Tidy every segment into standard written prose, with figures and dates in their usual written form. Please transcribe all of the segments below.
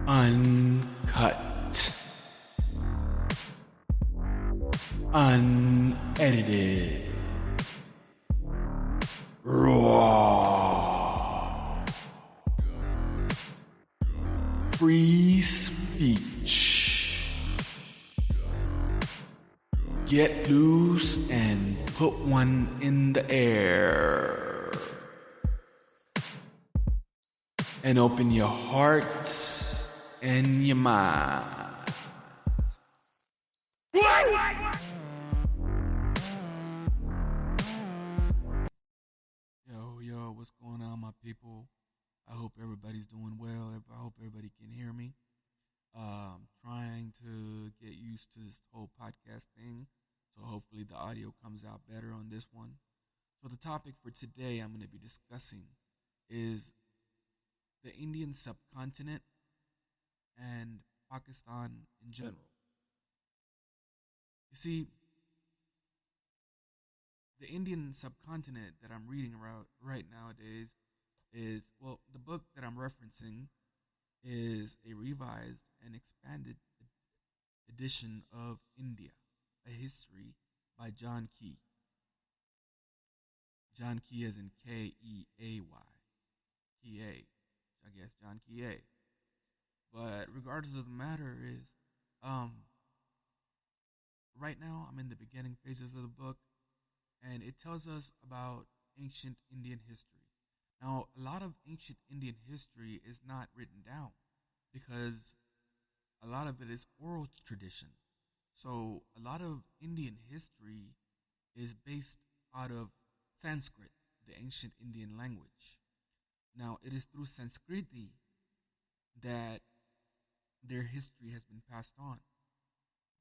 Uncut, unedited, raw, free speech. Get loose and put one in the air. And open your hearts and your minds. Yo, what's going on, my people? I hope everybody's doing well. I hope everybody can hear me. Trying to get used to this whole podcast thing, so hopefully the audio comes out better on this one. So the topic for today I'm going to be discussing is the Indian subcontinent and Pakistan in general. You see, the Indian subcontinent that I'm reading about right nowadays is, well, the book that I'm referencing is a revised and expanded edition of India, a history by John Key. John Key as in Keay. Key-A. I guess John Key-A. But regardless of the matter is, right now I'm in the beginning phases of the book, and it tells us about ancient Indian history. Now, a lot of ancient Indian history is not written down because a lot of it is oral tradition. So, a lot of Indian history is based out of Sanskrit, the ancient Indian language. Now, it is through Sanskriti that their history has been passed on.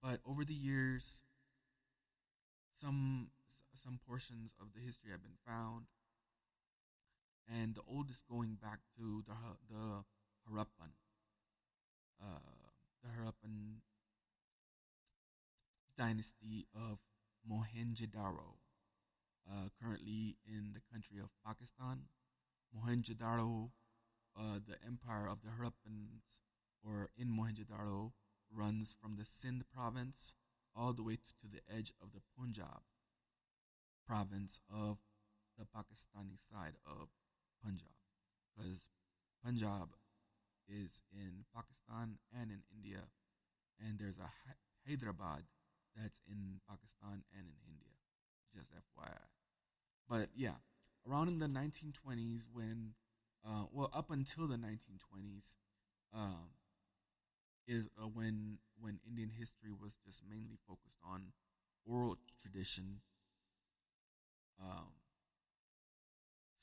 But over the years, some portions of the history have been found, and the oldest going back to the Harappan, the Harappan dynasty of Mohenjo-daro, currently in the country of Pakistan. Mohenjo-daro, the empire of the Harappans, or in Mohenjo-daro, runs from the Sindh province all the way to the edge of the Punjab province of the Pakistani side of Punjab, because Punjab is in Pakistan and in India, and there's a Hyderabad that's in Pakistan and in India, just FYI. But yeah, around in the 1920s, when, up until the 1920s, is when Indian history was just mainly focused on oral tradition.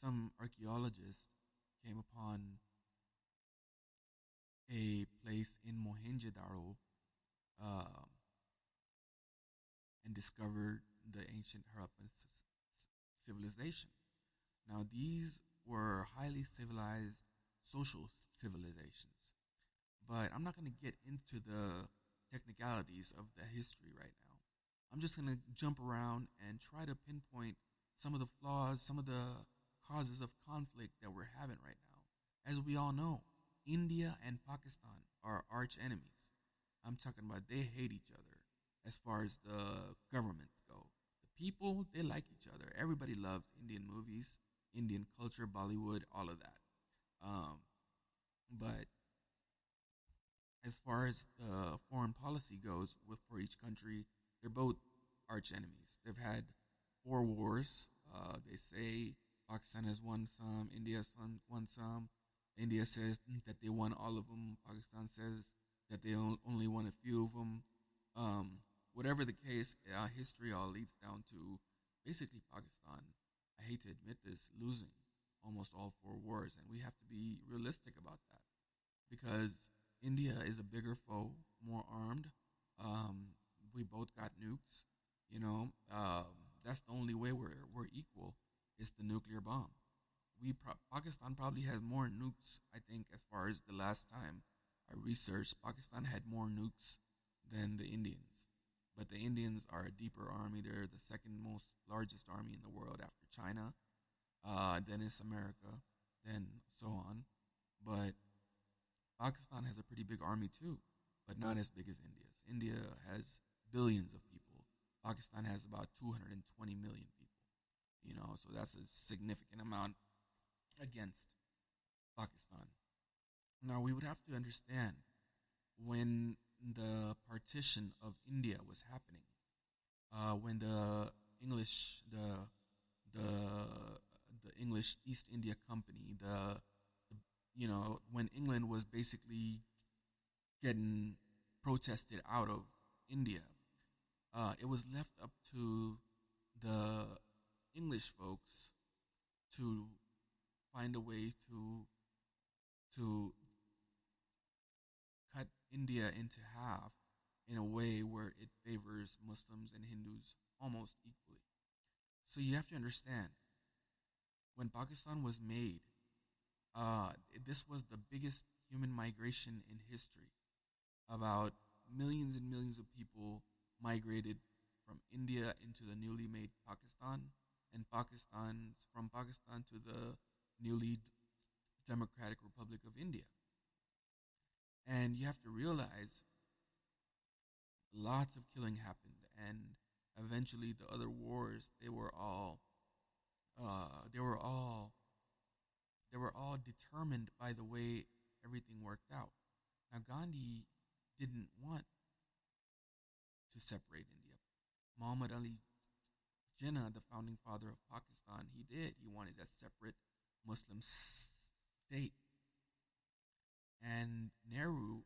Some archaeologists came upon a place in Mohenjo-daro and discovered the ancient Harappan civilization. Now, these were highly civilized social civilizations, but I'm not going to get into the technicalities of the history right now. I'm just going to jump around and try to pinpoint some of the flaws, some of the causes of conflict that we're having right now. As we all know, India and Pakistan are arch enemies. I'm talking about they hate each other as far as the governments go. The people, they like each other. Everybody loves Indian movies, Indian culture, Bollywood, all of that. But as far as the foreign policy goes for each country, they're both arch enemies. They've had 4 wars. They say Pakistan has won some, India has won some. India says that they won all of them. Pakistan says that they only won a few of them. Whatever the case, history all leads down to basically Pakistan, I hate to admit this, losing almost all 4 wars. And we have to be realistic about that, because India is a bigger foe, more armed. We both got nukes. That's the only way we're equal. Is the nuclear bomb. Pakistan probably has more nukes. I think, as far as the last time I researched, Pakistan had more nukes than the Indians. But the Indians are a deeper army. They're the second most largest army in the world after China. Then it's America. then so on. But Pakistan has a pretty big army too, but not as big as India's. India has billions of people. Pakistan has about 220 million people. So that's a significant amount against Pakistan. Now we would have to understand when the partition of India was happening, when the the English East India Company, when England was basically getting protested out of India, it was left up to the English folks to find a way to cut India into half in a way where it favors Muslims and Hindus almost equally. So you have to understand, when Pakistan was made, this was the biggest human migration in history. About millions and millions of people migrated from India into the newly made Pakistan, and from Pakistan to the newly Democratic Republic of India. And you have to realize lots of killing happened, and eventually the other wars, they were all determined by the way everything worked out. Now Gandhi didn't want to separate India. Muhammad Ali Jinnah, the founding father of Pakistan, he did. He wanted a separate Muslim state. And Nehru,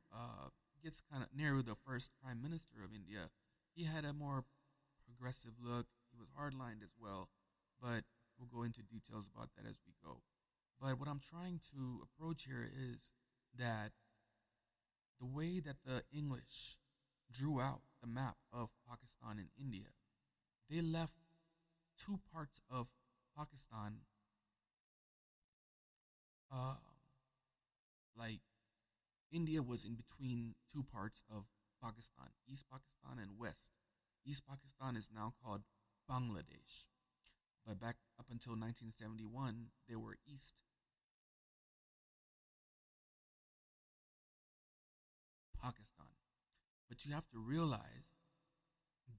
the first prime minister of India, he had a more progressive look. He was hardlined as well, but we'll go into details about that as we go. But what I'm trying to approach here is that the way that the English drew out the map of Pakistan and India, they left two parts of Pakistan like India was in between two parts of Pakistan, East Pakistan and West. East Pakistan is now called Bangladesh. But back up until 1971, they were East Pakistan. But you have to realize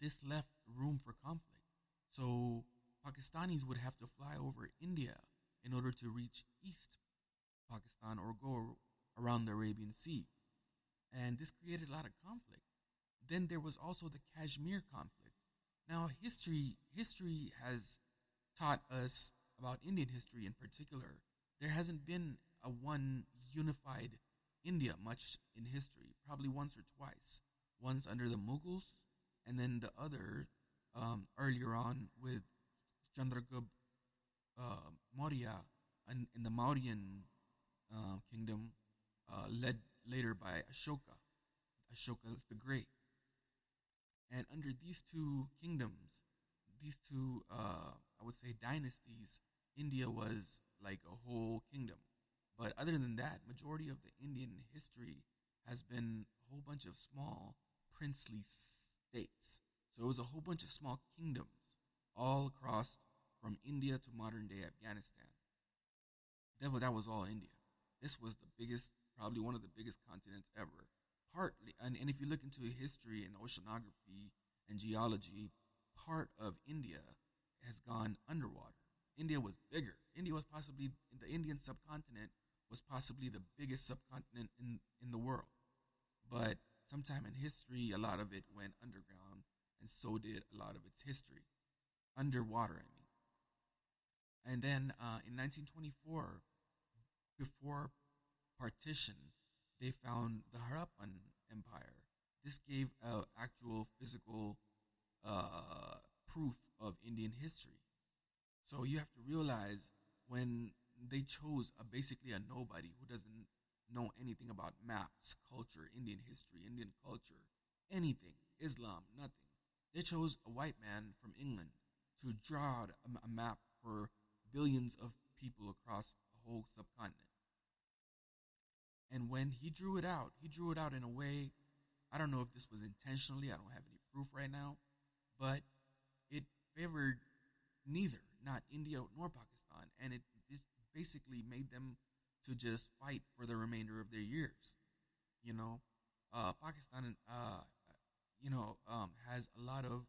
this left room for conflict. So Pakistanis would have to fly over India in order to reach East Pakistan or go around the Arabian Sea. And this created a lot of conflict. Then there was also the Kashmir conflict. Now history has taught us about Indian history in particular. There hasn't been a one unified India much in history, probably once or twice. Once under the Mughals, and then the other earlier on with Chandragupta Maurya in the Mauryan kingdom, led later by Ashoka the Great. And under these two kingdoms, these two, I would say, dynasties, India was like a whole kingdom. But other than that, majority of the Indian history has been a whole bunch of small princely states. So it was a whole bunch of small kingdoms all across from India to modern day Afghanistan. That was all India. This was the biggest, probably one of the biggest continents ever. Partly, and if you look into history and oceanography and geology, part of India has gone underwater. India was bigger. The Indian subcontinent was possibly the biggest subcontinent in the world. But sometime in history, a lot of it went underground, and so did a lot of its history. Underwater, I mean. And then in 1924, before partition, they found the Harappan Empire. This gave actual physical proof of Indian history. So you have to realize when they chose basically a nobody who doesn't know anything about maps, culture, Indian history, Indian culture, anything, Islam, nothing. They chose a white man from England to draw out a map for billions of people across a whole subcontinent. And when he drew it out in a way, I don't know if this was intentionally, I don't have any proof right now, but it favored neither. not India nor Pakistan, and it just basically made them to just fight for the remainder of their years. You know, Pakistan, has a lot of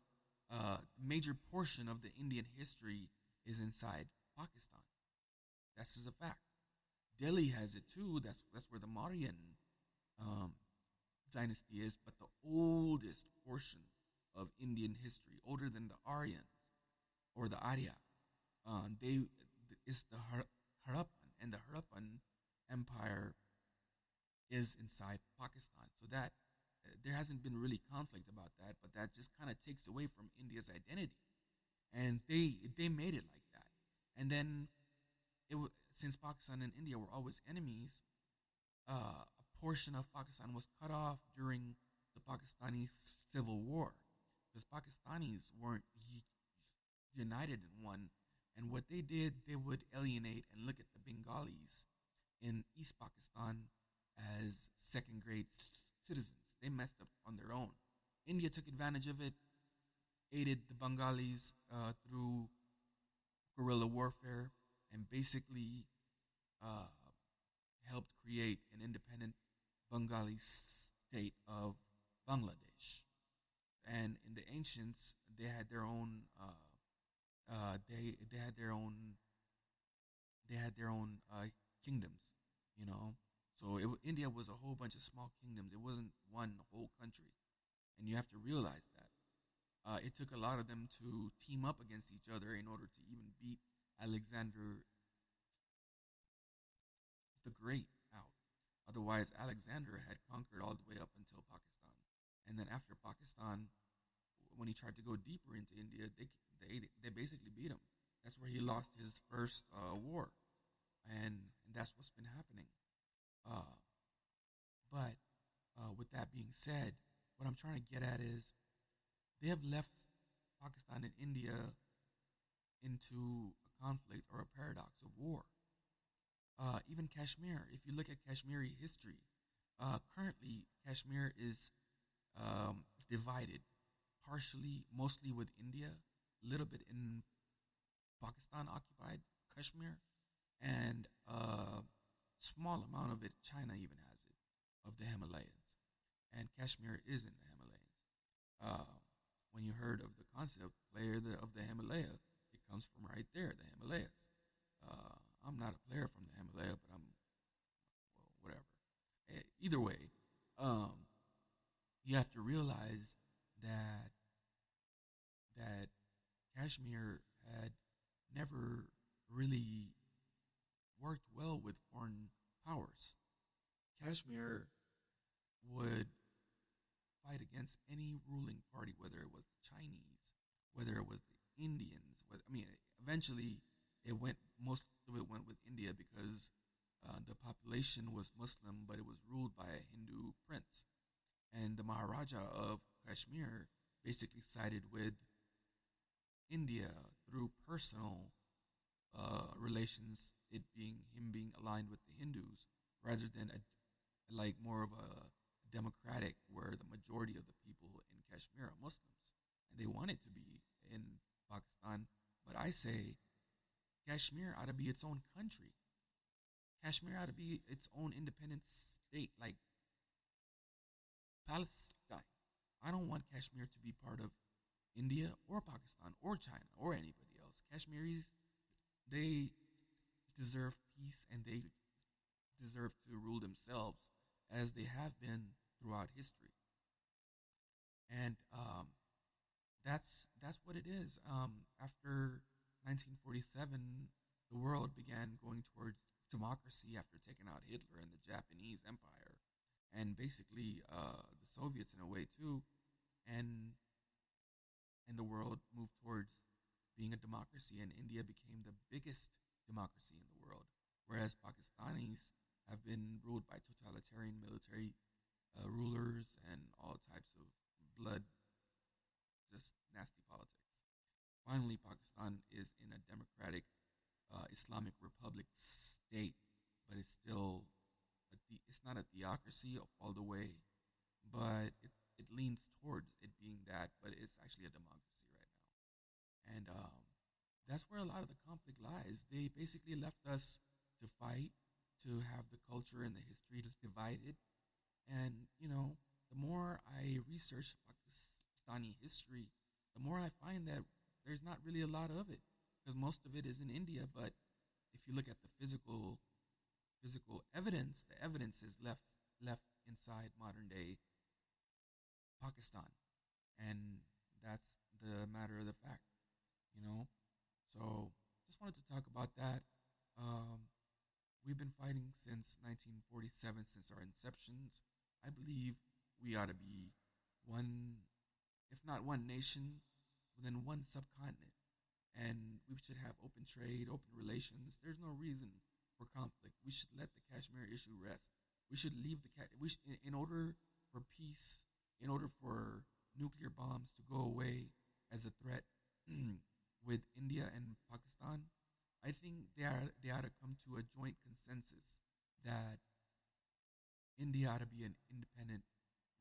major portion of the Indian history is inside Pakistan. That's just a fact. Delhi has it too. That's where the Mauryan um, dynasty is, but the oldest portion of Indian history, older than the Aryans or the Arya, they is the Harappan, and the Harappan Empire is inside Pakistan. So that there hasn't been really conflict about that, but that just kind of takes away from India's identity, and they made it like that. And then since Pakistan and India were always enemies, a portion of Pakistan was cut off during the Pakistani Civil War because Pakistanis weren't united in one. And what they did, they would alienate and look at the Bengalis in East Pakistan as second grade citizens. They messed up on their own. India took advantage of it, aided the Bengalis through guerrilla warfare, and basically uh, helped create an independent Bengali state of Bangladesh. And in the ancients, they had their own. They had their own. They had their own kingdoms. You know, so India was a whole bunch of small kingdoms. It wasn't one whole country, and you have to realize that. It took a lot of them to team up against each other in order to even beat Alexander the Great out. Otherwise, Alexander had conquered all the way up until Pakistan, and then after Pakistan, when he tried to go deeper into India, they basically beat him. That's where he lost his first war, and that's what's been happening. Uh, but with that being said, what I'm trying to get at is they have left Pakistan and India into a conflict or a paradox of war. Even Kashmir, if you look at Kashmiri history, currently Kashmir is divided partially, mostly with India, a little bit in Pakistan occupied Kashmir, and a small amount of it, China even has it, of the Himalayas. And Kashmir is in the Himalayas. When you heard of the concept of the Himalaya, it comes from right there, the Himalayas. I'm not a player from the Himalaya, but well, whatever. Either way, you have to realize that that Kashmir had never really worked well with foreign powers. Kashmir would fight against any ruling party, whether it was the Chinese, whether it was the Indians. Eventually, most of it went with India because the population was Muslim, but it was ruled by a Hindu prince. And the Maharaja of Kashmir basically sided with India through personal relations, him being aligned with the Hindus, rather than like more of a democratic, where the majority of the people in Kashmir are Muslims, and they want it to be in Pakistan. But I say Kashmir ought to be its own country. Kashmir ought to be its own independent state, like Palestine. I don't want Kashmir to be part of India or Pakistan or China or anybody else. Kashmiris, they deserve peace, and they deserve to rule themselves as they have been throughout history. And that's what it is. After 1947, the world began going towards democracy after taking out Hitler and the Japanese Empire, and basically the Soviets in a way too, and the world moved towards being a democracy, and India became the biggest democracy in the world, whereas Pakistanis have been ruled by totalitarian military rulers and all types of blood, just nasty politics. Finally, Pakistan is in a democratic Islamic Republic state, but it's still it's not a theocracy all the way, but it leans towards it being that, but it's actually a democracy right now. And that's where a lot of the conflict lies. They basically left us to fight, to have the culture and the history divided. And, the more I research Pakistani history, the more I find that there's not really a lot of it, because most of it is in India. But if you look at the physical evidence, the evidence is left inside modern day Pakistan, and that's the matter of the fact, you know. So just wanted to talk about that. Um, we've been fighting since 1947, since our inceptions. I believe we ought to be one, if not one nation, then one subcontinent, and we should have open trade, open relations. There's no reason for conflict. We should let the Kashmir issue rest. We should leave the in order for peace, in order for nuclear bombs to go away as a threat with India and Pakistan. I think they ought to come to a joint consensus that India ought to be an independent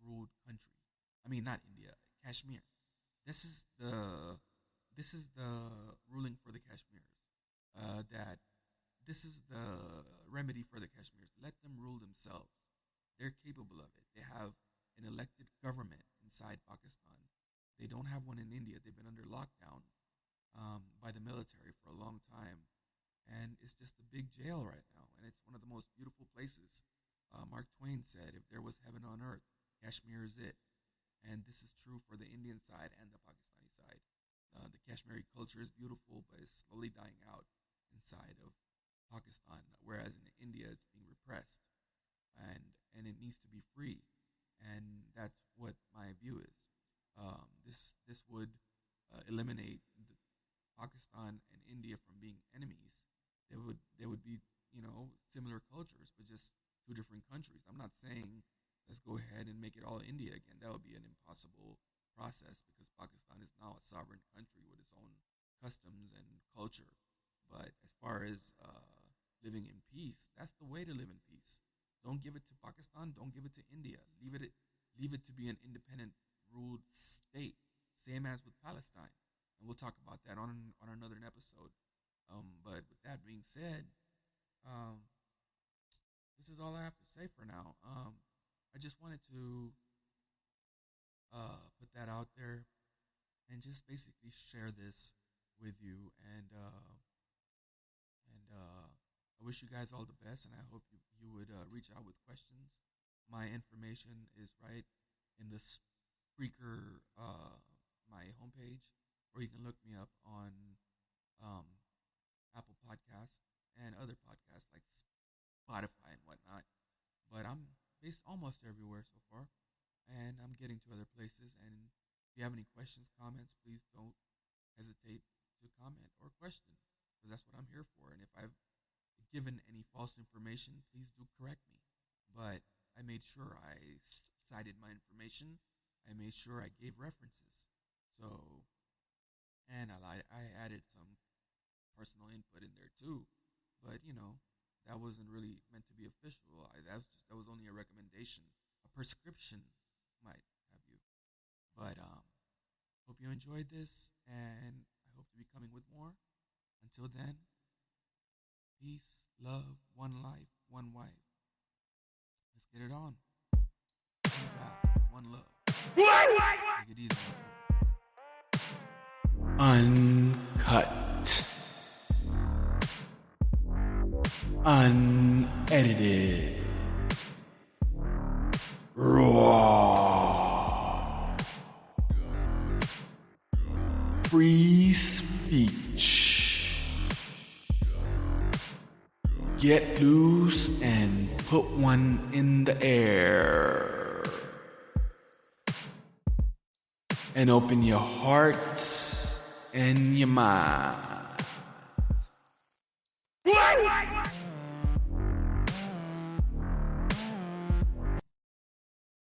ruled country. I mean, not India, Kashmir. This is the ruling for the Kashmirs. That this is the remedy for the Kashmirs. Let them rule themselves. They're capable of it. They have an elected government inside Pakistan. They don't have one in India. They've been under lockdown by the military for a long time. And it's just a big jail right now. And it's one of the most beautiful places. Mark Twain said, if there was heaven on earth, Kashmir is it. And this is true for the Indian side and the Pakistani side. The Kashmiri culture is beautiful, but it's slowly dying out inside of Pakistan, whereas in India it's being repressed, and it needs to be free, and that's what my view is. This would eliminate Pakistan and India from being enemies. They would be similar cultures, but just two different countries. I'm not saying let's go ahead and make it all India again. That would be an impossible process because Pakistan is now a sovereign country with its own customs and culture. But as far as living in peace, that's the way to live in peace. Don't give it to Pakistan. Don't give it to India. Leave it to be an independent ruled state. Same as with Palestine, and we'll talk about that on another episode. But with that being said, this is all I have to say for now. I just wanted to put that out there and just basically share this with you. And I wish you guys all the best, and I hope you would reach out with questions. My information is right in the Spreaker, my homepage, or you can look me up on Apple Podcasts and other podcasts like Spotify and whatnot. But I'm based almost everywhere so far, and I'm getting to other places. And if you have any questions, comments, please don't hesitate to comment or question, because that's what I'm here for. And if I've given any false information, please do correct me. But I made sure I cited my information. I made sure I gave references. So, and I added some personal input in there too. But that wasn't really meant to be official. That was only a recommendation, a prescription might have you. But hope you enjoyed this, and I hope to be coming with more. Until then, peace, love, one life, one wife. Let's get it on. One God, one love. Take it easy. Uncut. Unedited. Raw. Free speech. Get loose and put one in the air. And open your hearts and your minds.